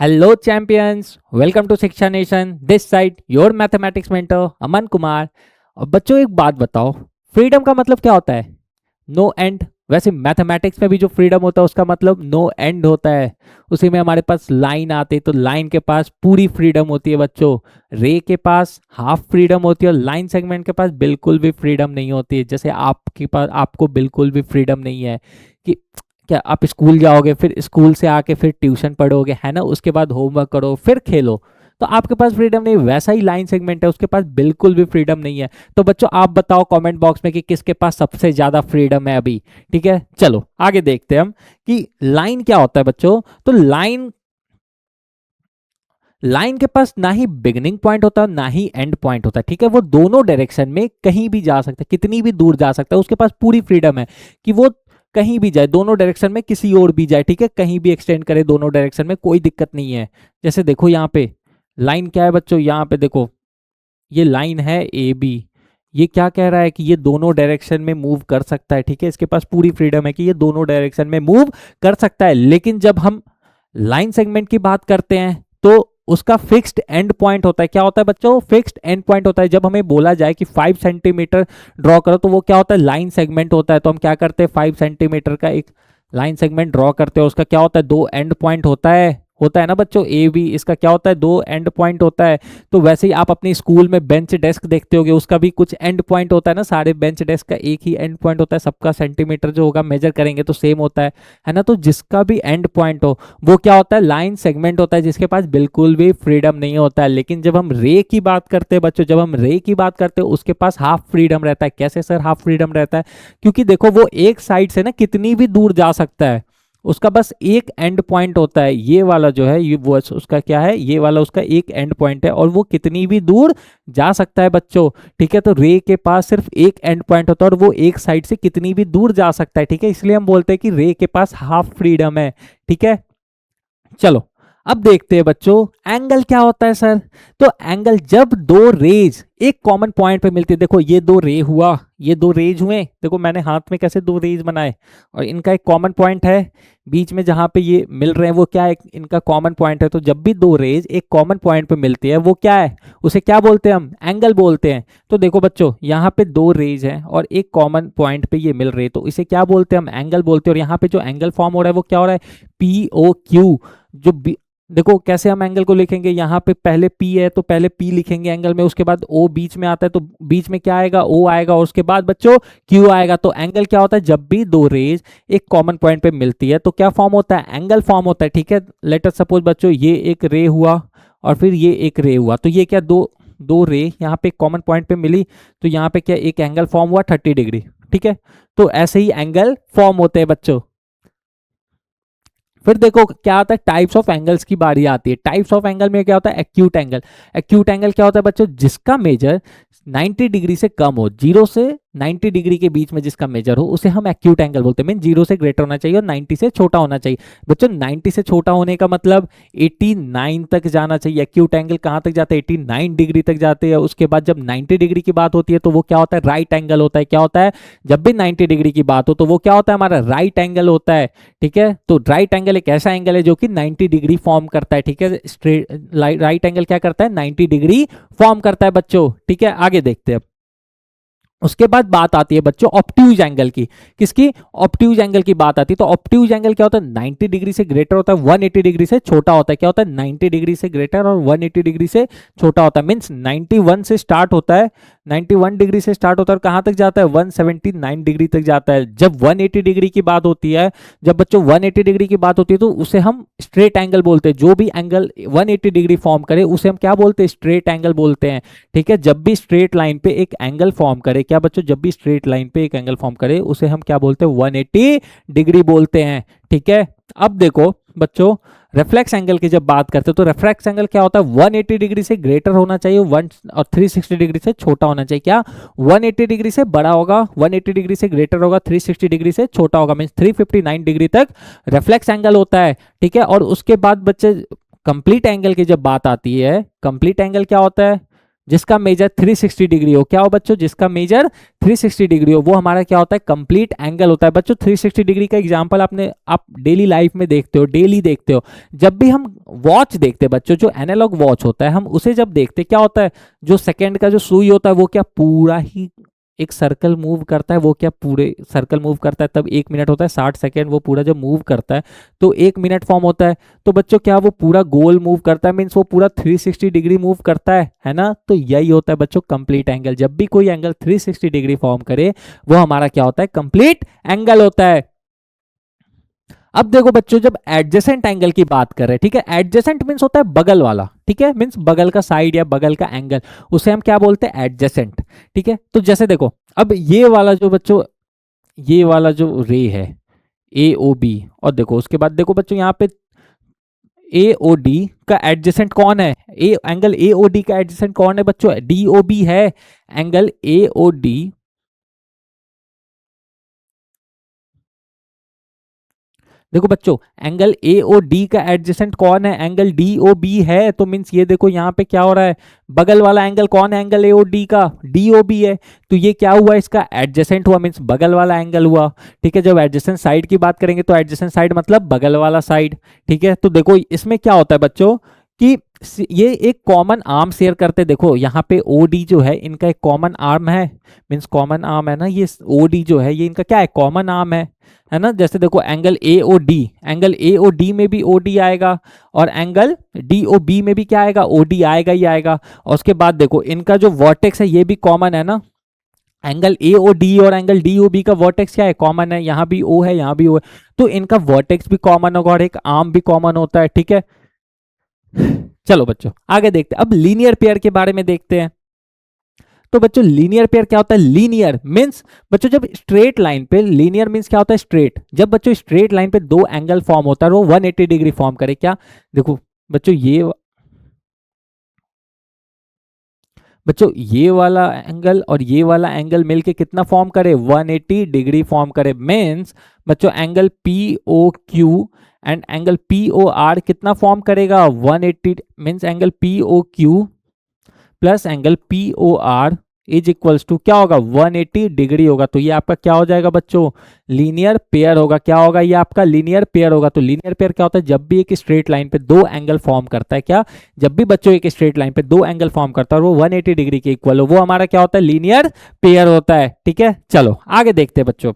Hello champions, welcome to Shiksha nation. This side your mathematics mentor Aman Kumar. और बच्चों एक बात बताओ, फ्रीडम का मतलब क्या होता है? No and. वैसे मैथमेटिक्स में भी जो फ्रीडम होता है उसका मतलब नो एंड होता है। उसी में हमारे पास लाइन आती है तो लाइन के पास पूरी फ्रीडम होती है बच्चों। रे के पास हाफ फ्रीडम होती है और लाइन सेगमेंट के पास बिल्कुल भी फ्रीडम नहीं होती है। जैसे आपके पास आपको बिल्कुल भी फ्रीडम नहीं है कि क्या आप स्कूल जाओगे, फिर स्कूल से आके फिर ट्यूशन पढ़ोगे, है ना, उसके बाद होमवर्क करो, फिर खेलो, तो आपके पास फ्रीडम नहीं। वैसा ही लाइन सेगमेंट है, उसके पास बिल्कुल भी फ्रीडम नहीं है। तो बच्चों आप बताओ कमेंट बॉक्स में कि किसके पास सबसे ज्यादा फ्रीडम है अभी। ठीक है, चलो आगे देखते हैं हम कि लाइन क्या होता है बच्चों। तो लाइन लाइन के पास ना ही बिगिनिंग पॉइंट होता है ना ही एंड पॉइंट होता है। ठीक है, वो दोनों डायरेक्शन में कहीं भी जा सकता है, कितनी भी दूर जा सकता है। उसके पास पूरी फ्रीडम है कि वो कहीं भी जाए, दोनों डायरेक्शन में किसी और भी जाए। ठीक है, कहीं भी एक्सटेंड करे दोनों डायरेक्शन में, कोई दिक्कत नहीं है। जैसे देखो यहाँ पे लाइन क्या है बच्चों, यहाँ पे देखो ये लाइन है ए बी। ये क्या कह रहा है कि ये दोनों डायरेक्शन में मूव कर सकता है। ठीक है, इसके पास पूरी फ्रीडम है कि ये दोनों डायरेक्शन में मूव कर सकता है। लेकिन जब हम लाइन सेगमेंट की बात करते हैं तो उसका फिक्स्ड एंड पॉइंट होता है। क्या होता है बच्चों? फिक्स्ड एंड पॉइंट होता है। जब हमें बोला जाए कि 5 सेंटीमीटर ड्रॉ करो तो वो क्या होता है? लाइन सेगमेंट होता है। तो हम क्या करते हैं? 5 सेंटीमीटर का एक लाइन सेगमेंट ड्रॉ करते हैं। उसका क्या होता है? दो एंड पॉइंट होता है ना बच्चों, ए बी। इसका क्या होता है? दो एंड पॉइंट होता है। तो वैसे ही आप अपने स्कूल में बेंच डेस्क देखते होगे, उसका भी कुछ एंड पॉइंट होता है ना। सारे बेंच डेस्क का एक ही एंड पॉइंट होता है, सबका सेंटीमीटर जो होगा मेजर करेंगे तो सेम होता है ना। तो जिसका भी एंड पॉइंट हो वो क्या होता है? लाइन सेगमेंट होता है, जिसके पास बिल्कुल भी फ्रीडम नहीं होता है। लेकिन जब हम रे की बात करते हैं बच्चों, जब हम रे की बात करते हैं उसके पास हाफ फ्रीडम रहता है। कैसे सर हाफ फ्रीडम रहता है? क्योंकि देखो वो एक साइड से ना कितनी भी दूर जा सकता है, उसका बस एक एंड पॉइंट होता है। ये वाला जो है ये वो उसका क्या है? ये वाला उसका एक एंड पॉइंट है और वो कितनी भी दूर जा सकता है बच्चों। ठीक है, तो रे के पास सिर्फ एक एंड पॉइंट होता है और वो एक साइड से कितनी भी दूर जा सकता है। ठीक है, इसलिए हम बोलते हैं कि रे के पास हाफ फ्रीडम है। ठीक है, चलो अब देखते हैं बच्चों एंगल क्या होता है सर। तो एंगल जब दो रेज एक कॉमन पॉइंट पे मिलती है। देखो ये दो रे हुआ, ये दो रेज हुए, देखो मैंने हाथ में कैसे दो रेज बनाए और इनका एक कॉमन पॉइंट है बीच में जहां पे ये मिल रहे हैं, वो क्या है? इनका कॉमन पॉइंट है। तो जब भी दो रेज एक कॉमन पॉइंट पे मिलती है वो क्या है? उसे क्या बोलते हैं? हम एंगल बोलते हैं। तो देखो बच्चों यहाँ पे दो रेज हैं और एक कॉमन पॉइंट पे ये मिल रहे हैं, तो इसे क्या बोलते हैं? हम एंगल बोलते हैं। और यहाँ पे जो एंगल फॉर्म हो रहा है वो क्या हो रहा है? P O Q. जो देखो कैसे हम एंगल को लिखेंगे, यहाँ पे पहले P है तो पहले P लिखेंगे एंगल में, उसके बाद O बीच में आता है तो बीच में क्या आएगा? O आएगा और उसके बाद बच्चों Q आएगा। तो एंगल क्या होता है? जब भी दो रेज एक कॉमन पॉइंट पे मिलती है तो क्या फॉर्म होता है? एंगल फॉर्म होता है। ठीक है, लेट अस सपोज बच्चों ये एक रे हुआ और फिर ये एक रे हुआ, तो ये क्या दो दो रे यहाँ पे कॉमन पॉइंट पे मिली, तो यहाँ पे क्या एक एंगल फॉर्म हुआ 30 डिग्री। ठीक है, तो ऐसे ही एंगल फॉर्म होते हैं बच्चों। फिर देखो क्या आता है? टाइप्स ऑफ एंगल्स की बारी आती है। टाइप्स ऑफ एंगल में क्या होता है? Acute angle. एक्यूट एंगल क्या होता है बच्चों? जिसका मेजर 90 डिग्री से कम हो, 0 से 90 डिग्री के बीच में जिसका मेजर हो उसे हम एक्यूट एंगल बोलते हैं। मीन 0 से ग्रेटर होना चाहिए और 90 से छोटा होना चाहिए। बच्चों 90 से छोटा होने का मतलब 89 तक जाना चाहिए। एक्यूट एंगल कहाँ तक जाता है? 89 डिग्री तक जाते हैं। उसके बाद जब 90 डिग्री की बात होती है तो वो क्या होता है? राइट एंगल होता है। क्या होता है? जब भी 90 डिग्री की बात हो तो वो क्या होता है? हमारा राइट एंगल होता है। ठीक है, तो राइट एंगल एक ऐसा एंगल है जो कि 90 डिग्री फॉर्म करता है। ठीक है, स्ट्रेट राइट एंगल क्या करता है? 90 डिग्री फॉर्म करता है बच्चों। ठीक है, आगे देखते हैं। उसके बाद बात आती है बच्चों ऑब्ट्यूज एंगल की। किसकी? ऑब्ट्यूज एंगल की बात आती है। तो ऑब्ट्यूज एंगल क्या होता है? 90 डिग्री से ग्रेटर होता है, 180 डिग्री से छोटा होता है। क्या होता है? 90 डिग्री से ग्रेटर और 180 डिग्री से छोटा होता है। मीन्स 91 से स्टार्ट होता है, 91 डिग्री से स्टार्ट होता है और कहाँ तक जाता है? 179 डिग्री तक जाता है। जब 180 डिग्री की बात होती है, जब बच्चों 180 डिग्री की बात होती है तो उसे हम स्ट्रेट एंगल बोलते हैं। जो भी एंगल 180 डिग्री फॉर्म करे उसे हम क्या बोलते हैं? स्ट्रेट एंगल बोलते हैं। ठीक है, जब भी स्ट्रेट लाइन पे एक एंगल फॉर्म करे, क्या बच्चों? जब भी स्ट्रेट लाइन पे एक एंगल फॉर्म करे उसे हम क्या बोलते हैं? 180 डिग्री बोलते हैं। ठीक है, अब देखो बच्चों रेफ्लेक्स एंगल की जब बात करते हैं तो रेफ्लेक्स एंगल क्या होता है? 180 डिग्री से ग्रेटर होना चाहिए, वन और 360 डिग्री से छोटा होना चाहिए। क्या? 180 डिग्री से बड़ा होगा, 180 डिग्री से ग्रेटर होगा, 360 डिग्री से छोटा होगा। मीन 359 डिग्री तक रेफ्लेक्स एंगल होता है। ठीक है, और उसके बाद बच्चे कंप्लीट एंगल की जब बात आती है, कंप्लीट एंगल क्या होता है? जिसका मेजर 360 डिग्री हो, क्या हो बच्चों, जिसका मेजर 360 डिग्री हो, वो हमारा क्या होता है, कंप्लीट एंगल होता है। बच्चों 360 डिग्री का एग्जांपल आप डेली लाइफ में देखते हो, डेली देखते हो। जब भी हम वॉच देखते हैं बच्चों, जो एनालॉग वॉच होता है, हम उसे जब देखते क्या होता है, जो सेकेंड का जो सुई होता है वो क्या पूरा ही एक सर्कल मूव करता है, वो क्या पूरे सर्कल मूव करता है, तब 1 मिनट होता है, 60 सेकेंड वो पूरा जब मूव करता है तो 1 मिनट फॉर्म होता है। तो बच्चों क्या वो पूरा गोल मूव करता है, मीन्स वो पूरा 360 डिग्री मूव करता है ना। तो यही होता है बच्चों कंप्लीट एंगल। जब भी कोई एंगल 360 डिग्री फॉर्म करे वो हमारा क्या होता है, कंप्लीट एंगल होता है। अब देखो बच्चों, जब एडजेसेंट एंगल की बात कर रहे हैं, ठीक है, एडजेसेंट मीन्स होता है बगल वाला, ठीक है, मीन्स बगल का साइड या बगल का एंगल, उसे हम क्या बोलते हैं, एडजेसेंट। ठीक है, तो जैसे देखो, अब ये वाला जो बच्चों, ये वाला जो रे है ए ओ बी, और देखो उसके बाद देखो बच्चों यहाँ पे ए ओ डी का एडजेसेंट कौन है, एंगल ए ओ डी का एडजेसेंट कौन है बच्चों, डी ओ बी है। एंगल ए ओ डी, देखो बच्चों एंगल ए ओ डी का एडजेसेंट कौन है, एंगल डी ओ बी है। तो मीन्स ये देखो यहाँ पे क्या हो रहा है, बगल वाला एंगल कौन है, एंगल ए ओ डी का, डी ओ बी है। तो ये क्या हुआ, इसका एडजेसेंट हुआ, मीन्स बगल वाला एंगल हुआ। ठीक है, जब एडजेसेंट साइड की बात करेंगे तो एडजेसेंट साइड मतलब बगल वाला साइड। ठीक है, तो देखो इसमें क्या होता है बच्चों कि ये एक कॉमन आर्म शेयर करते, देखो यहाँ पे ओ डी जो है इनका एक कॉमन आर्म है, मीन्स कॉमन आर्म है ना, ये ओ डी जो है ये इनका क्या है, कॉमन आर्म है ना। जैसे देखो angle A O D, angle A O D में भी ओ डी आएगा, और एंगल डी ओ बी में भी क्या आएगा, ओ डी आएगा ही आएगा। और उसके बाद देखो इनका जो वर्टेक्स है ये भी कॉमन है ना, एंगल ए ओ डी और एंगल डी ओ बी का वर्टेक्स क्या है, कॉमन है, यहाँ भी ओ है यहाँ भी ओ है, तो इनका वर्टेक्स भी कॉमन होगा और एक आर्म भी कॉमन होता है। ठीक है, चलो बच्चों आगे देखते हैं, अब लीनियर पेयर के बारे में देखते हैं। तो बच्चों लीनियर पेयर क्या होता है, लीनियर मींस बच्चों जब स्ट्रेट लाइन पे, लीनियर मींस क्या होता है, स्ट्रेट, जब बच्चों स्ट्रेट लाइन पे दो एंगल फॉर्म होता है वो 180 डिग्री फॉर्म करे, क्या देखो बच्चों ये वाला एंगल और ये वाला एंगल मिलके कितना फॉर्म करे, 180 डिग्री फॉर्म करे। मींस बच्चों angle P O Q and angle P O R कितना फॉर्म करेगा, 180, means angle P O Q plus angle P O R is equals to क्या होगा, 180 डिग्री होगा। तो ये आपका क्या हो जाएगा बच्चों, लीनियर पेयर होगा। क्या होगा, ये आपका लीनियर पेयर होगा। तो लीनियर पेयर क्या होता है, जब भी एक स्ट्रेट लाइन पे दो एंगल फॉर्म करता है, क्या, जब भी बच्चों एक स्ट्रेट लाइन पे दो एंगल फॉर्म करता है और वो 180 डिग्री के इक्वल हो, वो हमारा क्या होता है, लीनियर पेयर होता है। ठीक है, चलो आगे देखते हैं बच्चों।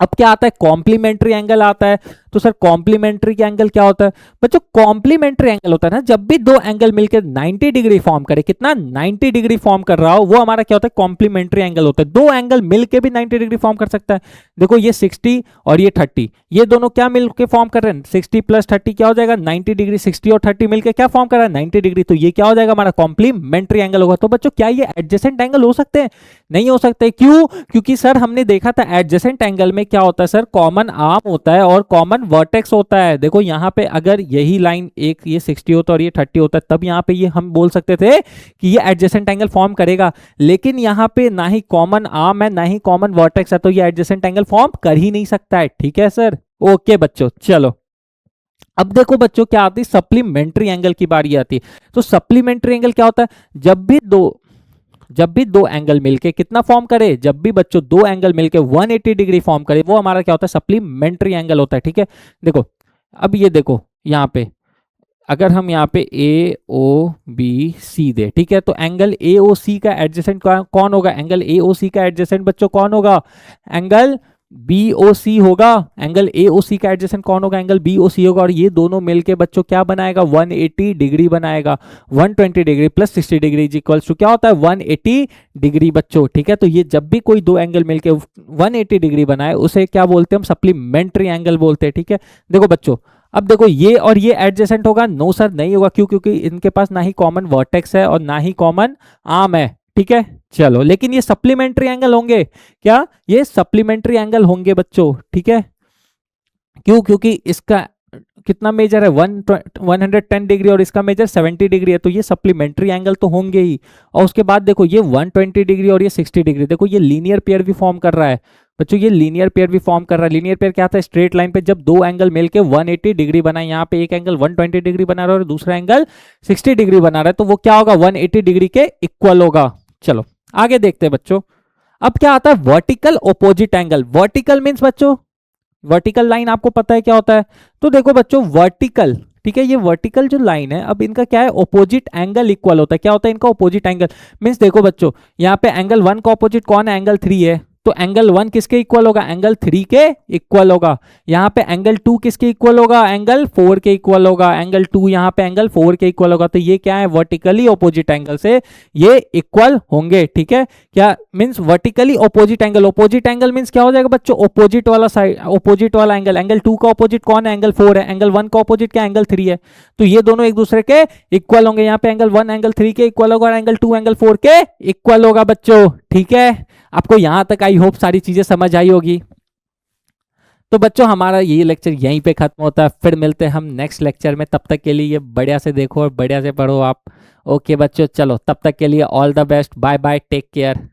अब क्या आता है, कॉम्प्लीमेंट्री एंगल आता है। तो सर कॉम्प्लीमेंट्री एंगल क्या होता है बच्चों, कॉम्प्लीमेंट्री एंगल होता है ना जब भी दो एंगल मिलकर 90 डिग्री फॉर्म करे, कितना 90 डिग्री फॉर्म कर रहा हो, वो हमारा क्या होता है, कॉम्प्लीमेंट्री एंगल होता है। दो एंगल मिलके भी 90 डिग्री फॉर्म कर सकता है। देखो ये 60 और ये 30, ये दोनों क्या मिलके फॉर्म कर रहे हैं, 60 प्लस 30 क्या हो जाएगा, 90 डिग्री। 60 और 30 मिलकर क्या फॉर्म कर रहा है, 90 डिग्री। तो ये क्या हो जाएगा, हमारा कॉम्प्लीमेंट्री एंगल होगा। तो बच्चों क्या ये एडजेसेंट एंगल हो सकते हैं, नहीं हो सकते। क्यों, क्योंकि सर हमने देखा था एडजेसेंट एंगल में क्या होता है सर, कॉमन आर्म होता है और कॉमन वर्टेक्स होता है। देखो यहाँ पे अगर यही लाइन एक ये 60 होता और ये 30 होता तब यहाँ पे ये हम बोल सकते थे कि ये एडजेसेंट एंगल फॉर्म करेगा, लेकिन यहाँ पे ना ही कॉमन आर्म है ना ही कॉमन वर्टेक्स है, तो ये एडजेसेंट एंगल फॉर्म कर ही नहीं सकता है। ठीक है सर, ओके बच्चों, चलो अब देखो बच्चों क्या आती है, सप्लीमेंट्री एंगल की बारी आती है। तो सप्लीमेंट्री एंगल क्या होता है, जब भी दो एंगल मिलके कितना फॉर्म करे, जब भी बच्चों दो एंगल मिलके 180 डिग्री फॉर्म करे, वो हमारा क्या होता है, सप्लीमेंट्री एंगल होता है। ठीक है, देखो अब ये देखो यहाँ पे अगर हम यहाँ पे ए ओ बी सी दे, ठीक है, तो एंगल ए ओ सी का एडजेसेंट कौन होगा, एंगल ए ओ सी का एडजेसेंट बच्चों कौन होगा, एंगल बी ओ सी होगा। एंगल ए ओ सी का एडजेसेंट कौन होगा, एंगल बी ओ सी होगा। और ये दोनों मिलके बच्चों क्या बनाएगा, 180 डिग्री बनाएगा। 120 degree plus 60 degree is equals to क्या होता है, 180 डिग्री बच्चों। ठीक है, तो ये जब भी कोई दो एंगल मिलके 180 डिग्री बनाए उसे क्या बोलते हैं हम, सप्लीमेंट्री एंगल बोलते हैं। ठीक है, देखो बच्चों अब देखो ये और ये एडजेसेंट होगा, नो सर नहीं होगा। क्यों, क्योंकि इनके पास ना ही कॉमन वर्टेक्स है और ना ही कॉमन आर्म है। ठीक है, चलो लेकिन ये सप्लीमेंट्री एंगल होंगे, क्या ये सप्लीमेंट्री एंगल होंगे बच्चों। ठीक है, क्यों, क्योंकि इसका कितना मेजर है, 110 डिग्री और इसका मेजर 70 डिग्री है, तो ये सप्लीमेंट्री एंगल तो होंगे ही। और उसके बाद देखो ये 120 डिग्री और ये 60 डिग्री, देखो ये लीनियर पेयर भी फॉर्म कर रहा है। बच्चों ये लीनियर पेयर भी फॉर्म कर रहा है। लीनियर पेयर क्या था, स्ट्रेट लाइन पे जब दो एंगल मिलके 180 डिग्री बनाए, यहाँ पे एक एंगल 120 डिग्री बना रहा है और दूसरा एंगल 60 डिग्री बना रहा है, तो वो क्या होगा, 180 डिग्री के इक्वल होगा। चलो आगे देखते हैं बच्चों। अब क्या आता है, vertical opposite angle. Vertical means बच्चों, वर्टिकल लाइन आपको पता है क्या होता है। तो देखो बच्चों वर्टिकल, ठीक है, ये वर्टिकल जो लाइन है, अब इनका क्या है, ऑपोजिट एंगल इक्वल होता है। क्या होता है इनका ऑपोजिट एंगल, मीन्स देखो बच्चों यहाँ पे एंगल 1 का ऑपोजिट कौन है, एंगल 3 है, तो एंगल 1 किसके इक्वल होगा, एंगल 3 के इक्वल होगा। यहाँ पे एंगल 2 किसके इक्वल होगा, एंगल 4 के इक्वल होगा। एंगल 2 यहाँ पे एंगल 4 के इक्वल होगा। तो ये क्या है, वर्टिकली ऑपोजिट एंगल से ये इक्वल होंगे। ठीक है, क्या means vertically opposite angle. Opposite angle means क्या हो जाएगा बच्चों, ऑपोजिट वाला साइड, ऑपोजिट वाला एंगल। एंगल 2 का ऑपोजिट कौन है, एंगल 4 है। एंगल 1 का ऑपोजिट क्या, एंगल 3 है। तो ये दोनों एक दूसरे के इक्वल होंगे। यहाँ पे एंगल 1 एंगल 3 के इक्वल होगा और एंगल 2 एंगल 4 के इक्वल होगा बच्चों। ठीक है, आपको यहां तक आई होप सारी चीजें समझ आई होगी। तो बच्चों हमारा ये लेक्चर यहीं पे खत्म होता है, फिर मिलते हैं हम नेक्स्ट लेक्चर में। तब तक के लिए ये बढ़िया से देखो और बढ़िया से पढ़ो आप। ओके बच्चों, चलो तब तक के लिए all the best, bye bye, take care.